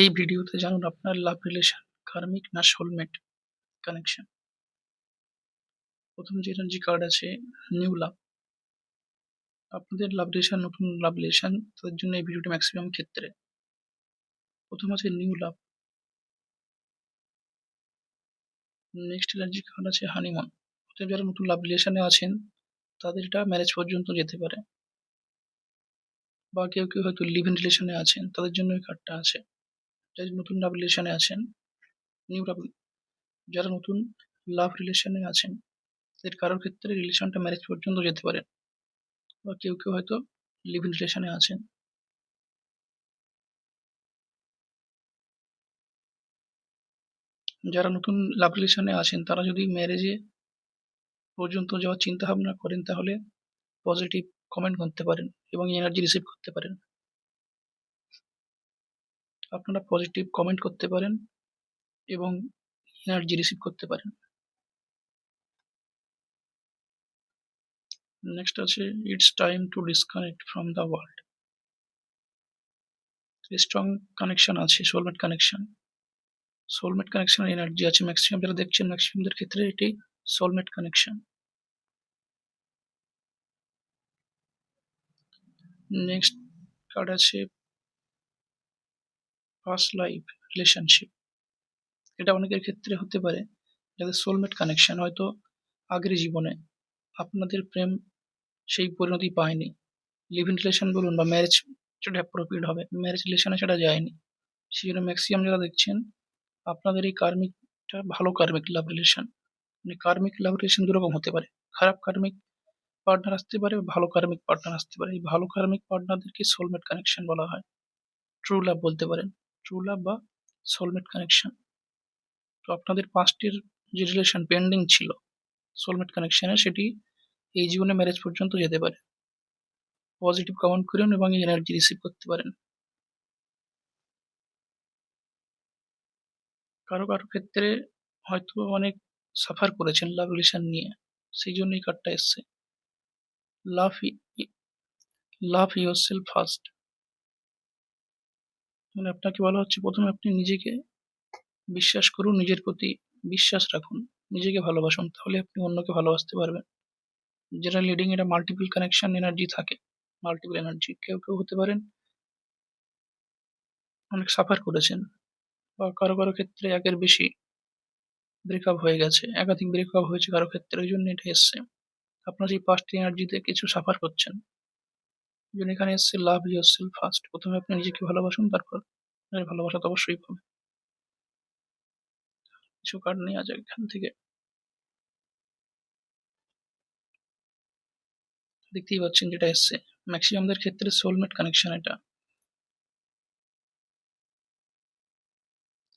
এই ভিডিওতে জানুন আপনার লাভ রিলেশন কার্মিক না সোলমেট কানেকশন। প্রথম যে এনার্জি কার্ড আছে নিউ লাভ। আপনাদের লাভ রিলেশন, নতুন লাভ রিলেশন, তাদের জন্য এই ভিডিওটি ম্যাক্সিমাম ক্ষেত্রে। প্রথম আছে নিউ লাভ। নেক্সট এনার্জি কার্ড আছে হানিমুন। অতএব যারা নতুন লাভ রিলেশনে আছেন তাদের এটা ম্যারেজ পর্যন্ত যেতে পারে, বা কেউ কেউ হয়তো লিভ ইন রিলেশনে আছেন তাদের জন্য এই কার্ডটা আছে। যারা নতুন লাভ রিলেশনে আছেন, নিউ লাভ, যারা নতুন লাভ রিলেশনে আছেন তাদের কারোর ক্ষেত্রে রিলেশনটা ম্যারেজ পর্যন্ত যেতে পারে, বা কেউ কেউ হয়তো লিভ ইন রিলেশনে আছেন। যারা নতুন লাভ রিলেশনে আছেন তারা যদি ম্যারেজে পর্যন্ত যাওয়ার চিন্তা ভাবনা করেন তাহলে পজিটিভ কমেন্ট করতে পারেন এবং এনার্জি রিসিভ করতে পারেন। আপনারা পজিটিভ কমেন্ট করতে পারেন এবং এনার্জি রিসিভ করতে পারেন। নেক্সট আছে it's time to disconnect from the world. Strong connection আছে, সোলমেট কানেকশন। সোলমেট কানেকশনের এনার্জি আছে ম্যাক্সিমাম যারা দেখছেন, ম্যাক্সিমামদের ক্ষেত্রে এটি সোলমেট কানেকশন। নেক্সট কার্ড আছে পাস্ট লাইফ রিলেশনশিপ। এটা অনেকের ক্ষেত্রে হতে পারে যাদের সোলমেট কানেকশন, হয়তো আগের জীবনে আপনাদের প্রেম সেই পরিণতি পায়নি। লিভ ইন রিলেশন বলুন বা ম্যারেজ, যেটা অ্যাপ্রোপ্রিয়েট হবে, ম্যারেজ রিলেশনে সেটা যায়নি। সেই জন্য ম্যাক্সিমাম যারা দেখছেন আপনাদের এই কার্মিকটা ভালো কার্মিক লাভ রিলেশন। মানে কার্মিক লাভ রিলেশন দুরকম হতে পারে, খারাপ কার্মিক পার্টনার আসতে পারে, ভালো কার্মিক পার্টনার আসতে পারে। এই ভালো কার্মিক পার্টনারদেরকে সোলমেট কানেকশন বলা হয়, ট্রু লাভ বলতে পারেন, ট্রু লাভ বা সোলমেট কানেকশন। তো আপনাদের পাস্টের যে রিলেশন পেন্ডিং ছিল সোলমেট কানেকশনে, সেটি এই জীবনে ম্যারেজ পর্যন্ত যেতে পারে। পজিটিভ কমেন্ট করুন এবং এনার্জি রিসিভ করতে পারেন। কারো কারো ক্ষেত্রে হয়তো অনেক সাফার করেছেন লাভ রিলেশন নিয়ে, সেই জন্য এই কার্ডটা এসছে। লাভ লাভ ইয়োর সেলফ ফার্স্ট। মানে আপনাকে বলা হচ্ছে প্রথমে আপনি নিজেকে বিশ্বাস করুন, নিজের প্রতি বিশ্বাস রাখুন, নিজেকে ভালোবাসুন, তাহলে আপনি অন্যকে ভালোবাসতে পারবেন। যারা লিডিং এটা মাল্টিপল কানেকশন এনার্জি থাকে, মাল্টিপল এনার্জি, কেউ কেউ হতে পারেন অনেক সাফার করেছেন, বা কারো কারো ক্ষেত্রে একের বেশি ব্রেকআপ হয়ে গেছে, একাধিক ব্রেকআপ হয়েছে কারো ক্ষেত্রে, ওই জন্য এটা এসছে। আপনার এই পাস্ট এনার্জিতে কিছু সাফার করছেন, ওই জন্য এখানে এসছে লাভ ইয়োর সেলফ ফার্স্ট। প্রথমে আপনি নিজেকে ভালোবাসুন, তারপর আপনার ভালোবাসা তো অবশ্যই পাবে। কিছু কার্ড নেওয়া যায় এখান থেকে। দেখতেই পাচ্ছেন যেটা এসছে ম্যাক্সিমামদের ক্ষেত্রে সোলমেট কানেকশন এটা।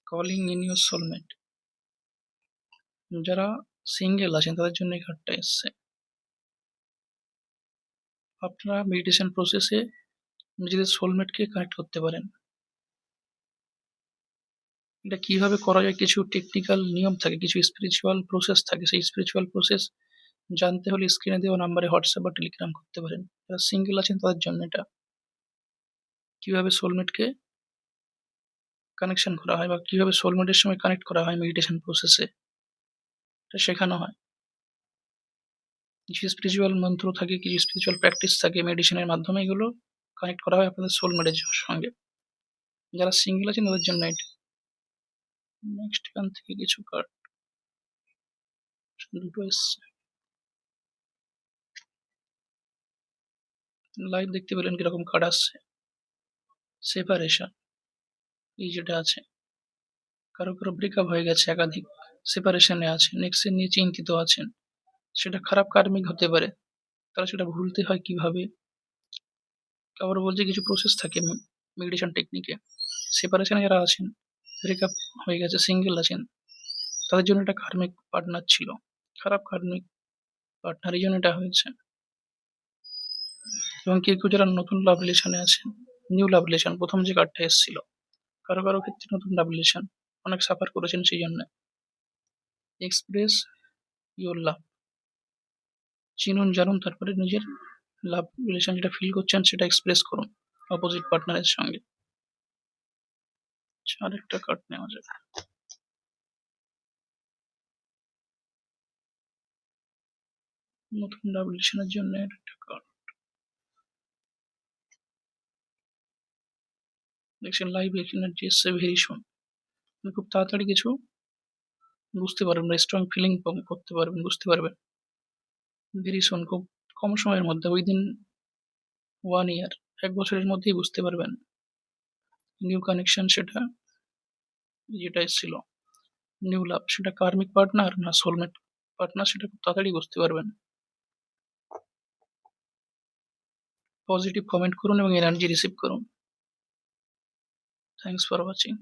Calling in your soulmate. যারা সিঙ্গেল আছেন তাদের জন্য এই কার্ডটা এসছে। আপনারা মেডিটেশন প্রসেসে নিজেদের সোলমেটকে কানেক্ট করতে পারেন। এটা কিভাবে করা যায়, কিছু টেকনিক্যাল নিয়ম থাকে, কিছু স্পিরিচুয়াল প্রসেস থাকে। সেই স্পিরিচুয়াল প্রসেস জানতে হলে স্ক্রিনে দেওয়া নাম্বারে হোয়াটসঅ্যাপ বা টেলিগ্রাম করতে পারেন। যারা সিঙ্গেল আছেন তাদের জন্য এটা, কিভাবে সোলমেটকে কানেকশন করা হয় বা কিভাবে সোলমেটের সময় কানেক্ট করা হয় মেডিটেশন প্রসেসে, এটা শেখানো হয়। কিছু স্পিরিচুয়াল মন্ত্র থাকে, কিছু স্পিরিচুয়াল প্র্যাকটিস থাকে, মেডিটেশনের মাধ্যমে এগুলো কানেক্ট করা হয় আপনাদের সোলমেটের সঙ্গে। যারা সিঙ্গেল আছেন তাদের জন্য এটা। নেক্সট এখান থেকে কিছু কার্ড দুটো এসছে। লাইভ দেখতে পেলেন কিরকম কার্ড আসছে। সেপারেশন, এই যেটা আছে, কারো কারো ব্রেকআপ হয়ে গেছে, একাধিক সেপারেশনে আছে, নেক্সট নিয়ে চিন্তিত আছেন। সেটা খারাপ কার্মিক হতে পারে, তারা সেটা ভুলতে হয় কিভাবে। আবার বলছে কিছু প্রসেস থাকে মেডিটেশন টেকনিকে। সেপারেশনে যারা আছেন, ব্রেকআপ হয়ে গেছে, সিঙ্গেল আছেন, তাদের জন্য একটা কার্মিক পার্টনার ছিল, খারাপ কার্মিক পার্টনার, এই জন্য এটা হয়েছে। এবং কেউ কেউ যারা নতুন লাভ রিলেশনে আছেন, নিউ লাভ রিলেশন, প্রথম যে কার্ডটা এসেছিল, কারো কারো ক্ষেত্রে নতুন লাভ রিলেশন, অনেক সাফার করেছেন সেই জন্য। এক্সপ্রেস ইউর লাভ। চিনুন জানুন, তারপরে নিজের লাভ রিলেশন যেটা ফিল করছেন সেটা এক্সপ্রেস করুন অপোজিট পার্টনারের সঙ্গে। আরেকটা কার্ড নেওয়া যাক। নতুন লাভ রিলেশনের জন্য একটা কার্ড। দেখছেন লাইভ এনার্জি এসছে ভেরি সুন। খুব তাড়াতাড়ি কিছু বুঝতে পারবেন, স্ট্রং ফিলিং করতে পারবেন, বুঝতে পারবেন ভেরি সুন, খুব কম সময়ের মধ্যে, উইদিন 1 ইয়ার, 1 বছরের মধ্যেই বুঝতে পারবেন নিউ কানেকশন সেটা যেটা এসেছিল, নিউ লাভ সেটা কার্মিক পার্টনার না সোলমেট পার্টনার, সেটা খুব তাড়াতাড়ি বুঝতে পারবেন। পজিটিভ কমেন্ট করুন এবং এনার্জি রিসিভ করুন। Thanks for watching.